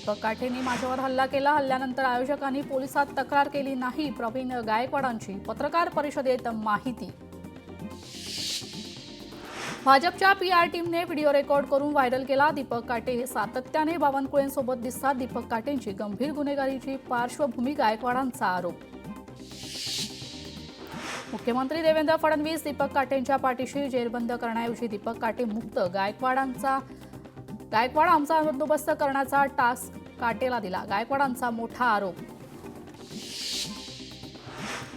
दीपक काठेंनी माझ्यावर हल्ला केला. हल्ल्यानंतर आयोजकांनी पोलिसात तक्रार केली नाही. प्रवीण गायकवाडांची पत्रकार परिषदेत माहिती. भाजपच्या पीआर टीमने व्हिडिओ रेकॉर्ड करून व्हायरल केला. दीपक काटे सातत्याने बावनकुळेंसोबत दिसतात. दीपक काटेंची गंभीर गुन्हेगारीची पार्श्वभूमी, गायकवाडांचा आरोप. मुख्यमंत्री देवेंद्र फडणवीस दीपक काटेंच्या पाठीशी. जेरबंद करण्याऐवजी दीपक काटे मुक्त. गायकवाड आमचा बंदोबस्त करण्याचा टास्क काटेला दिला. गायकवाडांचा मोठा आरोप.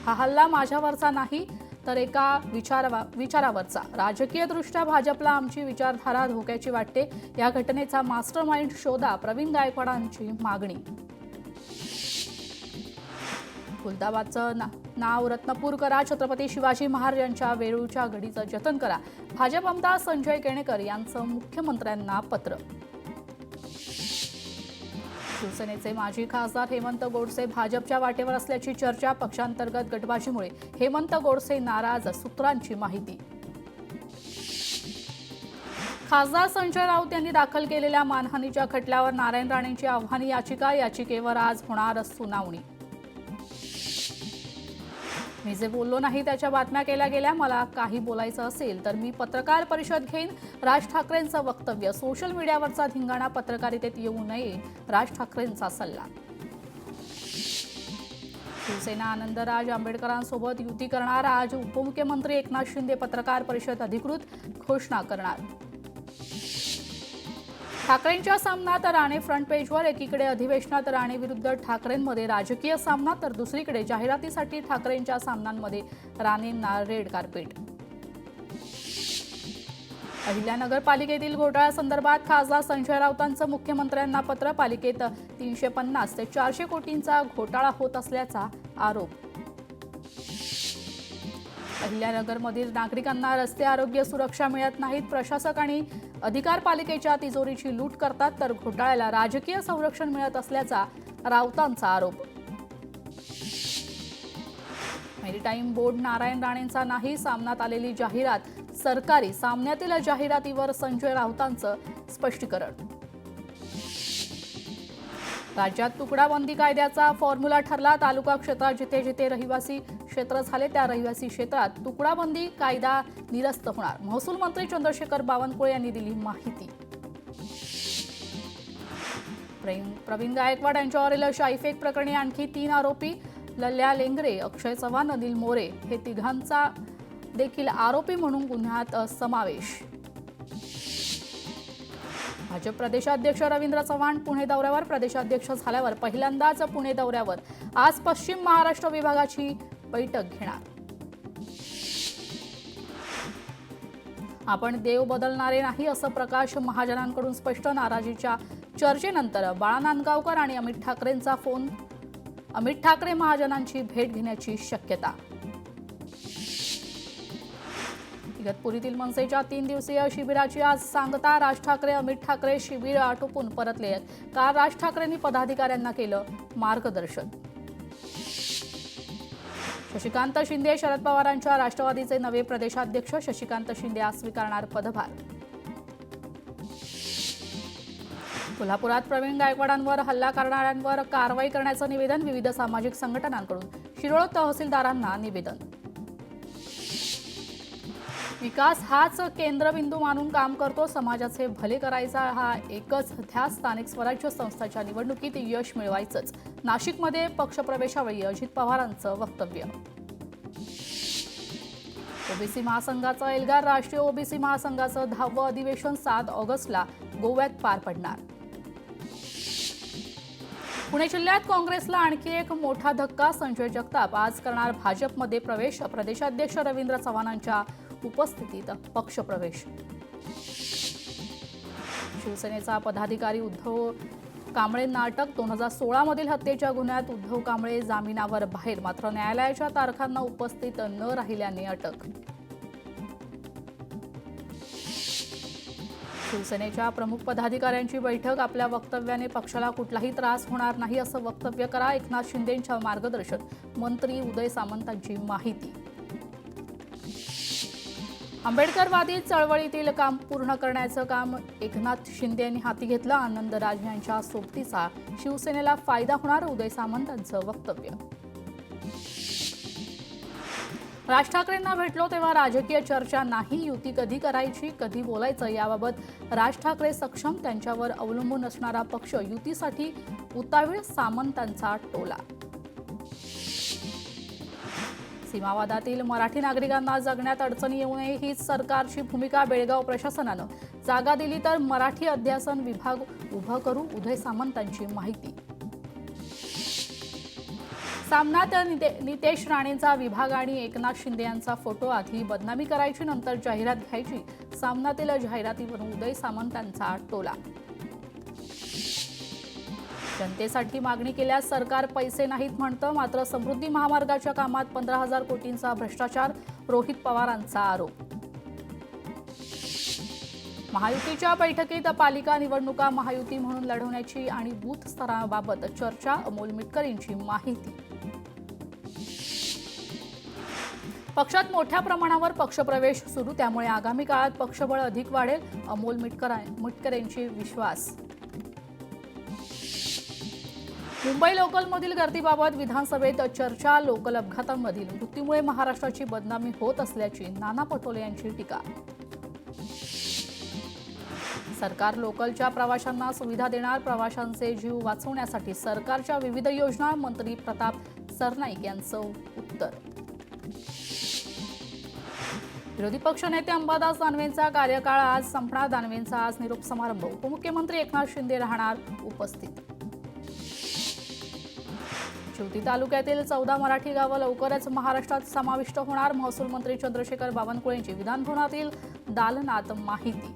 हा हल्ला माझ्यावरचा नाही तर एका विचारावरचा. राजकीयदृष्ट्या भाजपला आमची विचारधारा धोक्याची वाटते. या घटनेचा मास्टर माइंड शोधा, प्रवीण गायकवाडांची मागणी. खुलदाबादचं नाव रत्नपूर करा. छत्रपती शिवाजी महाराजांच्या वेरूळच्या गडीचं जतन करा. भाजप आमदार संजय केणेकर यांचं मुख्यमंत्र्यांना पत्र. शिवसेनेचे माजी खासदार हेमंत गोडसे भाजपच्या वाटेवर असल्याची चर्चा. पक्षांतर्गत गटबाजीमुळे हेमंत गोडसे नाराज, सूत्रांची माहिती. खासदार संजय राऊत यांनी दाखल केलेल्या मानहानीच्या खटल्यावर नारायण राणेंची आव्हानी याचिका. याचिकेवर आज होणार सुनावणी. मी जे बोललो नाही त्याच्या बातम्या केल्या गेल्या. मला काही बोलायचं असेल तर मी पत्रकार परिषद घेईन. राज ठाकरेंचं वक्तव्य. सोशल मीडियावरचा धिंगाणा पत्रकारितेत येऊ नये, राज ठाकरेंचा सल्ला. शिवसेना आनंदराज आंबेडकरांसोबत युती करणार. आज उपमुख्यमंत्री एकनाथ शिंदे पत्रकार परिषद अधिकृत घोषणा करणार. ठाकरेंच्या सामनात राणे फ्रंट पेजवर. एकीकडे अधिवेशनात राणे विरुद्ध ठाकरेंमध्ये राजकीय सामना, तर दुसरीकडे जाहिरातीसाठी ठाकरेंच्या सामन्यांमध्ये राणेंना रेड कार्पेट. अहिल्यानगर पालिकेतील घोटाळ्यासंदर्भात खासदार संजय राऊतांचं मुख्यमंत्र्यांना पत्र. पालिकेत 350 ते 400 कोटींचा घोटाळा होत असल्याचा आरोप. अहिल्यानगरमधील नागरिकांना रस्ते आरोग्य सुरक्षा मिळत नाहीत. प्रशासक आणि अधिकार पालिकेच्या तिजोरीची लूट करतात, तर घोटाळ्याला राजकीय संरक्षण मिळत असल्याचा राऊतांचा आरोप. मेरीटाईम बोर्ड नारायण राणेंचा नाही. सामन्यात आलेली जाहिरात सरकारी. सामन्यातील जाहिरातीवर संजय राऊतांचं स्पष्टीकरण. राज्यात तुकडाबंदी कायद्याचा फॉर्म्युला ठरला. तालुका क्षेत्रात जिथे जिथे रहिवासी क्षेत्र झाले त्या रहिवासी क्षेत्रात तुकडाबंदी कायदा निरस्त होणार. महसूल मंत्री चंद्रशेखर बावनकुळे यांनी दिली माहिती. प्रवीण गायकवाड यांच्यावरील शाईफेक प्रकरणी आणखी 3 आरोपी. लल्या लेंगरे, अक्षय चव्हाण, अनिल मोरे हे तिघांचा देखील आरोपी म्हणून गुन्ह्यात समावेश. भाजप प्रदेशाध्यक्ष रवींद्र चव्हाण पुणे दौऱ्यावर. प्रदेशाध्यक्ष झाल्यावर पहिल्यांदाच पुणे दौऱ्यावर. आज पश्चिम महाराष्ट्र विभागाची बैठक घेणार. आपण देव बदलणारे नाही असं प्रकाश महाजनांकडून स्पष्ट. नाराजीच्या चर्चेनंतर बाळा नांदगावकर आणि अमित ठाकरेंचा फोन. अमित ठाकरे महाजनांची भेट घेण्याची शक्यता. इगतपुरीतील मनसेच्या 3 दिवसीय शिबिराची आज सांगता. राज ठाकरे, अमित ठाकरे शिबिर आटोपून परतले. काल राज ठाकरेंनी पदाधिकाऱ्यांना केलं मार्गदर्शन. शशिकांत शिंदे शरद पवारांच्या राष्ट्रवादीचे नवे प्रदेशाध्यक्ष. शशिकांत शिंदे आज स्वीकारणार पदभार. कोल्हापुरात प्रवीण गायकवाडांवर हल्ला करणाऱ्यांवर कारवाई करण्याचं निवेदन. विविध सामाजिक संघटनांकडून शिरोळ तहसीलदारांना निवेदन. विकास हाच केंद्रबिंदू मानून काम करतो. समाजाचे भले करायचा हा एकच ध्यास. स्थानिक स्वराज्य संस्थांच्या निवडणुकीत यश मिळवायचंच. नाशिकमध्ये पक्षप्रवेशावेळी अजित पवारांचं वक्तव्य. ओबीसी महासंघाचं एल्गार. राष्ट्रीय ओबीसी महासंघाचं 10वं अधिवेशन 7 ऑगस्टला गोव्यात पार पडणार. पुणे जिल्ह्यात काँग्रेसला आणखी एक मोठा धक्का. संजय जगताप आज करणार भाजपमध्ये प्रवेश. प्रदेशाध्यक्ष रवींद्र चव्हाणांच्या उपस्थितीत पक्षप्रवेश. शिवसेनेचा पदाधिकारी उद्धव कांबळेंना अटक. 2016 मधील हत्येच्या गुन्ह्यात उद्धव कांबळे जामिनावर बाहेर. मात्र न्यायालयाच्या तारखांना उपस्थित न राहिल्याने अटक. शिवसेनेच्या प्रमुख पदाधिकाऱ्यांची बैठक. आपल्या वक्तव्याने पक्षाला कुठलाही त्रास होणार नाही असं वक्तव्य करा. एकनाथ शिंदेंच्या मार्गदर्शन. मंत्री उदय सामंतांची माहिती. आंबेडकरवादी चळवळीतील काम पूर्ण करण्याचं काम एकनाथ शिंदे यांनी हाती घेतलं. आनंदराज यांच्या सोबतीचा शिवसेनेला फायदा होणार, उदय सामंतांचं वक्तव्य. राज ठाकरेंना भेटलो तेव्हा राजकीय चर्चा नाही, युती कधी करायची कधी बोलायचं याबाबत राज ठाकरे सक्षम, त्यांच्यावर अवलंबून असणारा पक्ष युतीसाठी उतावीळ, सामंतांचा टोला. सीमावादातील मराठी नागरिकांना जगण्यात अडचणी येऊ नये हीच सरकारची भूमिका. बेळगाव प्रशासनानं जागा दिली तर मराठी अध्यासन विभाग उभा करू, उदय सामंतांची माहिती. सामन्यात नितेश राणेंचा विभाग आणि एकनाथ शिंदे यांचा फोटो, आधी बदनामी करायची नंतर जाहिरात घ्यायची, सामन्यातील जाहिरातीवरून उदय सामंतांचा टोला. जनतेसाठी मागणी केल्यास सरकार पैसे नाहीत म्हणतं, मात्र समृद्धी महामार्गाच्या कामात 15,000 कोटींचा भ्रष्टाचार, रोहित पवारांचा आरोप. महायुतीच्या बैठकीत पालिका निवडणुका महायुती म्हणून लढवण्याची आणि बूथ स्तराबाबत चर्चा, अमोल मिटकरींची माहिती. पक्षात मोठ्या प्रमाणावर पक्षप्रवेश सुरू, त्यामुळे आगामी काळात पक्षबळ अधिक वाढेल, अमोल मिटकरींची विश्वास. मुंबई लोकलमधील गर्दीबाबत विधानसभेत चर्चा, लोकल अपघातांमधील मृत्यूमुळे महाराष्ट्राची बदनामी होत असल्याची नाना पटोले यांची टीका. सरकार लोकलच्या प्रवाशांना सुविधा देणार, प्रवाशांचे जीव वाचवण्यासाठी सरकारच्या विविध योजना, मंत्री प्रताप सरनाईक यांचं उत्तर. विरोधी पक्षनेते अंबादास दानवेंचा कार्यकाळ आज संपणार, दानवेंचा आज निरोप समारंभ, उपमुख्यमंत्री एकनाथ शिंदे राहणार उपस्थित. चिवटी तालुक्यातील 14 मराठी गावं लवकरच महाराष्ट्रात समाविष्ट होणार, महसूल मंत्री चंद्रशेखर बावनकुळेंची विधानभवनातील दालनात माहिती.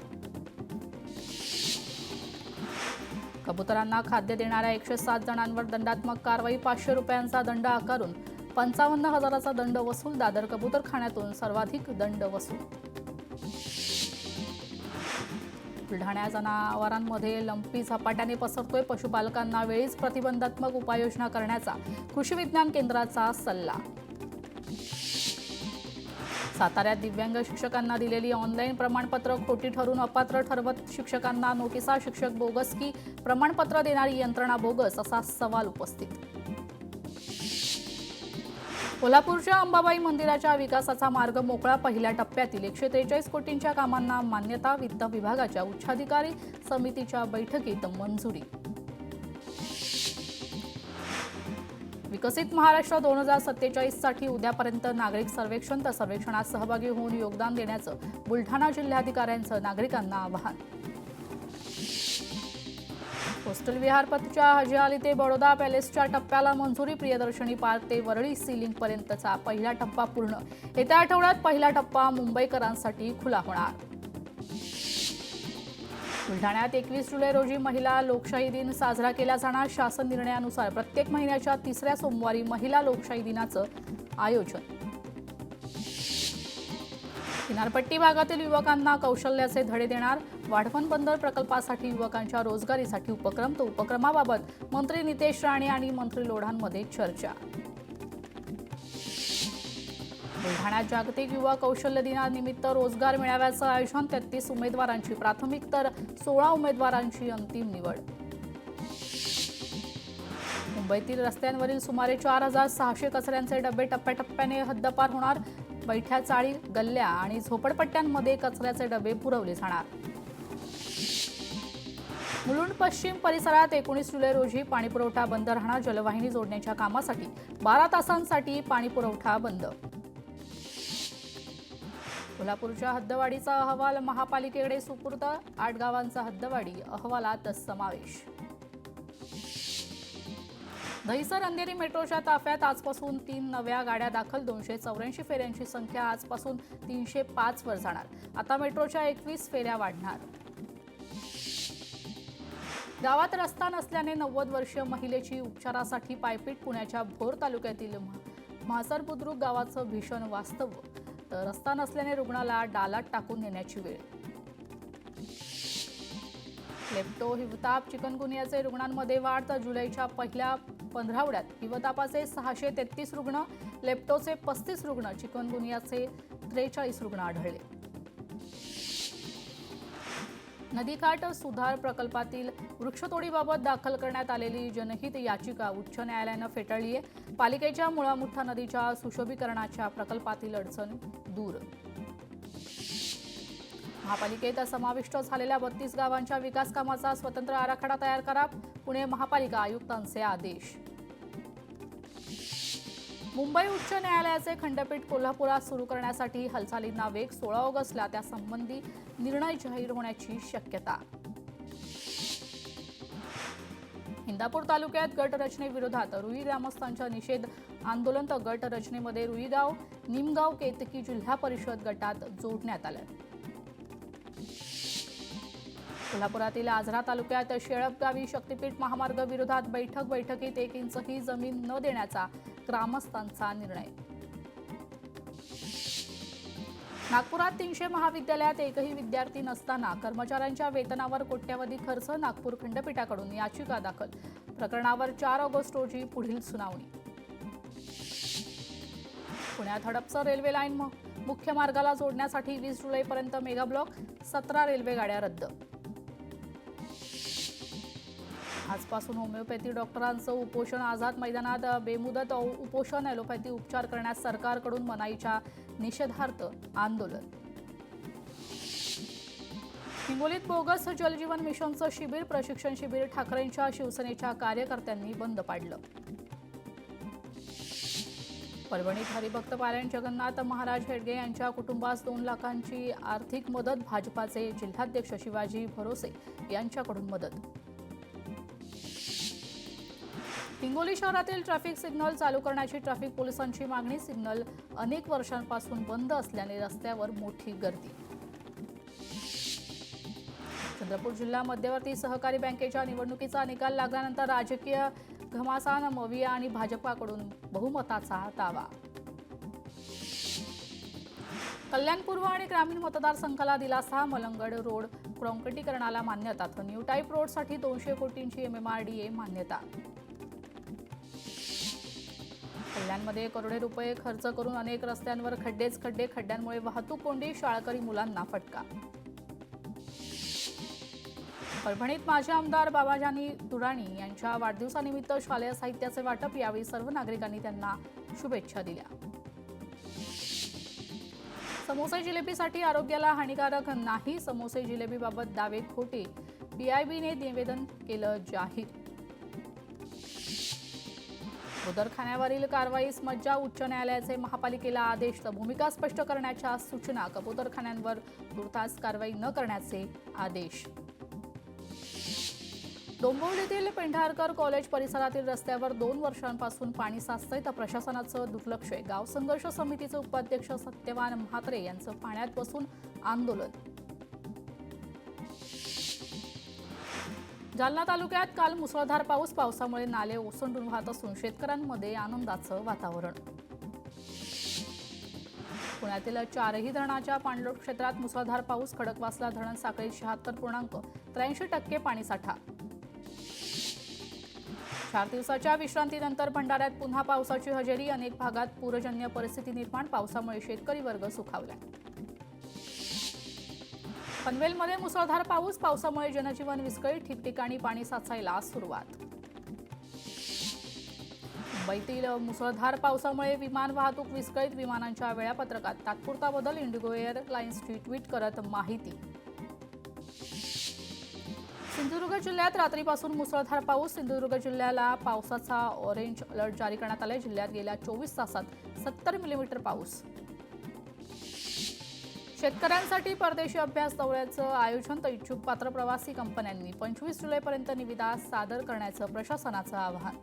कबुतरांना खाद्य देणाऱ्या 107 जणांवर दंडात्मक कारवाई, 500 रुपयांचा दंड आकारून 55,000चा दंड वसूल, दादर कबुतरखान्यातून सर्वाधिक दंड वसूल. बुलढाणा जनावरांमध्ये लंपी झपाट्याने पसरतोय, पशुपालकांना वेळीच प्रतिबंधात्मक उपाययोजना करण्याचा कृषी विज्ञान केंद्राचा सल्ला. साताऱ्यात दिव्यांग शिक्षकांना दिलेली ऑनलाईन प्रमाणपत्र खोटी ठरून अपात्र ठरवत शिक्षकांना नोटिसा, शिक्षक बोगस की प्रमाणपत्र देणारी यंत्रणा बोगस, असा सवाल उपस्थित. कोल्हापूरच्या अंबाबाई मंदिराच्या विकासाचा मार्ग मोकळा, पहिल्या टप्प्यातील 143 कोटींच्या कामांना मान्यता, वित्त विभागाच्या उच्चाधिकारी समितीच्या बैठकीत मंजुरी. विकसित महाराष्ट्र 2047 साठी उद्यापर्यंत नागरिक सर्वेक्षण, तर सर्वेक्षणात सहभागी होऊन योगदान देण्याचं बुलढाणा जिल्हाधिकाऱ्यांचं नागरिकांना आवाहन. कोस्टल विहारपथच्या हजियाली ते बडोदा पॅलेसच्या टप्प्याला मंजुरी, प्रियदर्शनी पार्क ते वरळी सीलिंग पर्यंतचा पहिला टप्पा पूर्ण, येत्या आठवड्यात पहिला टप्पा मुंबईकरांसाठी खुला होणार. बुलढाण्यात 21 जुलै रोजी महिला लोकशाही दिन साजरा केला जाणार, शासन निर्णयानुसार प्रत्येक महिन्याच्या 3ऱ्या सोमवारी महिला लोकशाही दिनाचं आयोजन. किनारपट्टी भागातील युवकांना कौशल्याचे धडे देणार, वाढवण बंदर प्रकल्पासाठी युवकांच्या रोजगारीसाठी उपक्रम, तो उपक्रमाबाबत मंत्री नितेश राणे आणि मंत्री लोढांमध्ये चर्चा. बुलढाण्यात जागतिक युवा कौशल्य दिनानिमित्त रोजगार मेळाव्याचं आयोजन, 33 उमेदवारांची प्राथमिक तर 16 उमेदवारांची अंतिम निवड. मुंबईतील रस्त्यांवरील सुमारे 4,600 कचऱ्यांचे डबे टप्प्याटप्प्याने हद्दपार होणार, बैठ्या चाळी, गल्ल्या आणि झोपडपट्ट्यांमध्ये कचऱ्याचे डबे पुरवले जाणार. मुलुंड पश्चिम परिसरात 19 जुलै रोजी पाणीपुरवठा बंद राहणार, जलवाहिनी जोडण्याच्या कामासाठी 12 तासांसाठी पाणीपुरवठा बंद. कोल्हापूरच्या हद्दवाढीचा अहवाल महापालिकेकडे सुपूर्द, 8 गावांचा हद्दवाढी अहवालात समावेश. दहिसर अंधेरी मेट्रोच्या ताफ्यात आजपासून 3 नव्या गाड्या दाखल, 284 फेऱ्यांची संख्या आजपासून 305 वर जाणार, आता मेट्रोच्या 21 फेऱ्या वाढणार. गावात रस्ता नसल्याने 90 वर्षीय महिलेची उपचारासाठी पायपीट, पुण्याच्या भोर तालुक्यातील म्हासर बुद्रुक गावाचं भीषण वास्तव, तर रस्ता नसल्याने रुग्णाला डालात टाकून नेण्याची वेळ. लेप्टो, हिवताप, चिकनगुनियाचे रुग्णांमध्ये वाढ, तर जुलैच्या पहिल्या 15 आठवड्यात हिवतापाचे 633 रुग्ण, लेप्टोचे 35 रुग्ण, चिकनगुनियाचे 43 रुग्ण आढळले. नदीकाठ सुधार प्रकल्पातील वृक्षतोडीबाबत दाखल करण्यात आलेली जनहित याचिका उच्च न्यायालयानं फेटाळली आहे. पालिकेच्या मुळामुठा नदीच्या सुशोभीकरणाच्या प्रकल्पातील अडचण दूर. महापालिकेत समाविष्ट झालेल्या 32 गावांच्या विकास कामाचा स्वतंत्र आराखडा तयार करा. पुणे महापालिका आयुक्तांचे आदेश. मुंबई उच्च न्यायालयाचे खंडपीठ कोल्हापुरात सुरू करण्यासाठी हालचालींना वेग. 16 ऑगस्टला त्यासंबंधी निर्णय जाहीर होण्याची शक्यता. इंदापूर तालुक्यात गट रचनेविरोधात रुई ग्रामस्थांच्या निषेध आंदोलन. तर गट रचनेमध्ये रुईगाव, निमगाव, केतकी जिल्हा परिषद गटात जोडण्यात आलं. कोल्हापुरातील आजरा तालुक्यात शेळप गावी शक्तीपीठ महामार्ग विरोधात बैठकीत 1 इंचही जमीन न देण्याचा ग्रामस्थांचा निर्णय. नागपुरात 300 महाविद्यालयात एकही विद्यार्थी नसताना कर्मचाऱ्यांच्या वेतनावर कोट्यवधी खर्च. नागपूर खंडपीठाकडून याचिका दाखल. प्रकरणावर 4 ऑगस्ट रोजी पुढील सुनावणी. पुण्यात हडपसर रेल्वे लाईन मुख्य मार्गाला जोडण्यासाठी 20 जुलैपर्यंत मेगा ब्लॉक. 17 रेल्वे गाड्या रद्द. आजपासून होमिओपॅथी डॉक्टरांचं उपोषण. आझाद मैदानात बेमुदत उपोषण. ॲलोपॅथी उपचार करण्यास सरकारकडून मनाईच्या निषेधार्थ आंदोलन. हिंगोलीत बोगस जलजीवन मिशनचं शिबिर. प्रशिक्षण शिबिर ठाकरेंच्या शिवसेनेच्या कार्यकर्त्यांनी बंद पाडलं. परभणीत हरिभक्त पारायण जगन्नाथ महाराज हेडगे यांच्या कुटुंबास 2 लाखांची आर्थिक मदत. भाजपाचे जिल्हाध्यक्ष शिवाजी भरोसे यांच्याकडून मदत. हिंगोली शहरातील ट्रॅफिक सिग्नल चालू करण्याची ट्रॅफिक पोलिसांची मागणी. सिग्नल अनेक वर्षांपासून बंद असल्याने रस्त्यावर मोठी गर्दी. चंद्रपूर जिल्हा मध्यवर्ती सहकारी बँकेच्या निवडणुकीचा निकाल लागल्यानंतर राजकीय घमासान. मविया आणि भाजपाकडून बहुमताचा दावा. कल्याण पूर्व आणि ग्रामीण मतदारसंघाला दिलासा. मलंगड रोड काँक्रिटीकरणाला मान्यता. तर न्यू टाईप रोडसाठी 200 कोटींची MMRDA मान्यता. कल्याणमध्ये करोडो रुपये खर्च करून अनेक रस्त्यांवर खड्डेच खड्डे. खड्ड्यांमुळे वाहतूक कोंडी. शाळकरी मुलांना फटका. परभणीत माजी आमदार बाबाजानी दुराणी यांच्या वाढदिवसानिमित्त शालेय साहित्याचे वाटप. यावेळी सर्व नागरिकांनी त्यांना शुभेच्छा दिल्या. समोसे जिलेबीसाठी आरोग्याला हानिकारक नाही. समोसे जिलेबीबाबत दावे खोटे. PIBने निवेदन केलं जाहीर. कबूतरखान्यावरील कारवाईस मज्जा. उच्च न्यायालयाचे महापालिकेला आदेश. तर भूमिका स्पष्ट करण्याच्या सूचना. कबूतरखान्यांवर तुर्तास कारवाई न करण्याचे आदेश. डोंबिवलीतील पेंढारकर कॉलेज परिसरातील रस्त्यावर 2 वर्षांपासून पाणी साचतंय. तर प्रशासनाचं दुर्लक्ष आहे. गाव संघर्ष समितीचे उपाध्यक्ष सत्यवान म्हात्रे यांचं पाण्यात बसून आंदोलन. जालना तालुक्यात काल मुसळधार पाऊस. पावसामुळे नाले ओसंडून वाहत असून शेतकऱ्यांमध्ये आनंदाचं वातावरण. पुण्यातील 4ही धरणाच्या पाणलोट क्षेत्रात मुसळधार पाऊस. खडकवासला धरण साखळीत 76.83% पाणीसाठा. 4 दिवसाच्या विश्रांतीनंतर भंडाऱ्यात पुन्हा पावसाची हजेरी. अनेक भागात पूरजन्य परिस्थिती निर्माण. पावसामुळे शेतकरी वर्ग सुखावला. पनवेलमध्ये मुसळधार पाऊस. पावसामुळे जनजीवन विस्कळीत. ठिकठिकाणी पाणी साचायला सुरुवात. मुंबईतील मुसळधार पावसामुळे विमान वाहतूक विस्कळीत. विमानांच्या वेळापत्रकात तात्पुरता बदल. इंडिगो एअरलाइन्सची ट्विट करत माहिती. सिंधुदुर्ग जिल्ह्यात रात्रीपासून मुसळधार पाऊस. सिंधुदुर्ग जिल्ह्याला पावसाचा ऑरेंज अलर्ट जारी करण्यात आलाय. जिल्ह्यात गेल्या 24 तासात 70 मिलीमीटर पाऊस. शेतकऱ्यांसाठी परदेशी अभ्यास दौऱ्याचं आयोजन. तर इच्छुक पात्र प्रवासी कंपन्यांनी 25 जुलैपर्यंत निविदा सादर करण्याचं प्रशासनाचं आवाहन.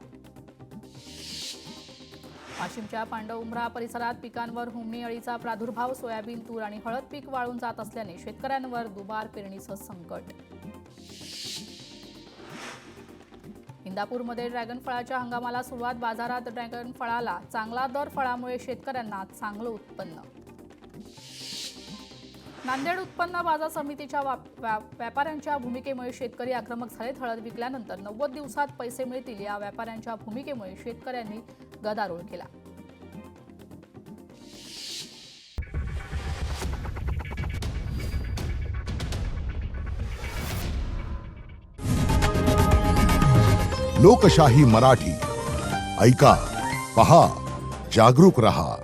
वाशिमच्या पांडव-उमरा परिसरात पिकांवर हुमणी अळीचा प्रादुर्भाव. सोयाबीन, तूर आणि हळद पीक वाळून जात असल्याने शेतकऱ्यांवर दुबार पेरणीचं संकट. इंदापूरमध्ये ड्रॅगन फळाच्या हंगामाला सुरुवात. बाजारात ड्रॅगन फळाला चांगला दर. फळामुळे शेतकऱ्यांना चांगलं उत्पन्न. नांदेड उत्पन्न बाजार समितीच्या व्यापाऱ्यांच्या भूमिकेमुळे शेतकरी आक्रमक झालेत. हळद विकल्यानंतर 90 दिवसात पैसे मिळतील या व्यापाऱ्यांच्या भूमिकेमुळे शेतकऱ्यांनी गदारोळ केला. लोकशाही मराठी ऐका, पहा, जागरूक रहा.